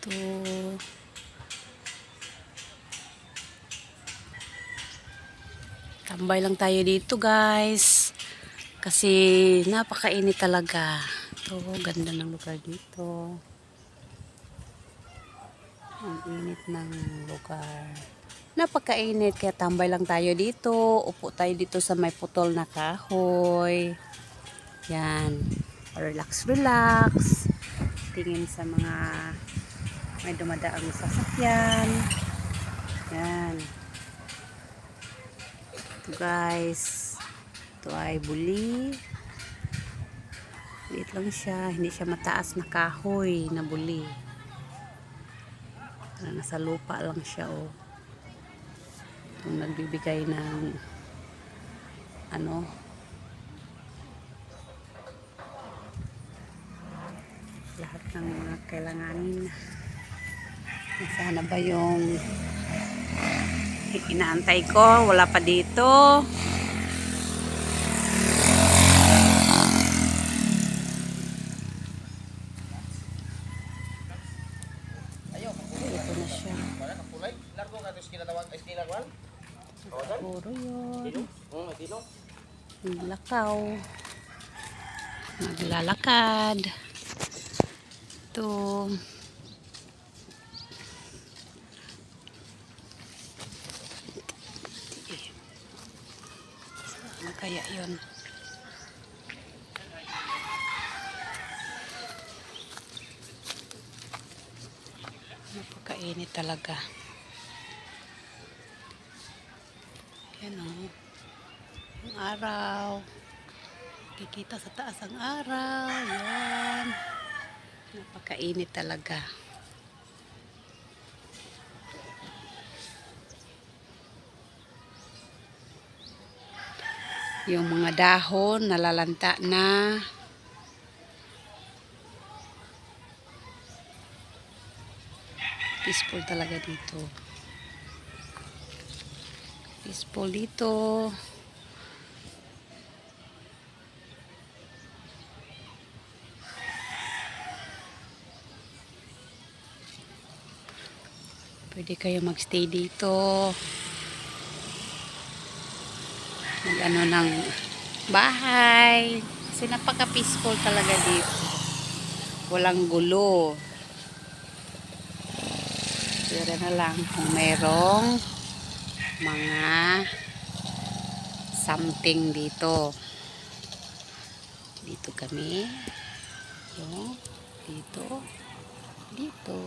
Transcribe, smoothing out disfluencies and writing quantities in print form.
Ito. Tambay lang tayo dito, guys. Kasi napakainit talaga. Ito, ganda ng lugar dito. Ang init ng lugar. Napakainit, kaya tambay lang tayo dito. Upo tayo dito sa may putol na kahoy. Yan. Relax, relax. Tingin sa mga may dumadaang sasakyan. Yan. Ito, guys. Ito ay buli. Liit lang siya. Hindi siya mataas na kahoy na buli. Nasa lupa lang siya, oh. Itong nagbibigay ng lahat ng mga kailanganin. Sana ba yung inaantay ko? Wala pa dito. Ito na siya. Puro yun. Naglakaw. Naglalakad. Ito. Ano kaya yun? Napakainit talaga. Yan, oh. Yung araw. Kikita sa taas ang araw. Yan. Napakainit talaga. Yung mga dahon nalalanta na. Peaceful talaga dito. Peaceful dito. Pwede kayo magstay dito. Mag-ano ng bahay. Kasi napaka-peaceful talaga dito. Walang gulo. Pero na lang kung merong mga something dito. Dito kami. Dito. Dito.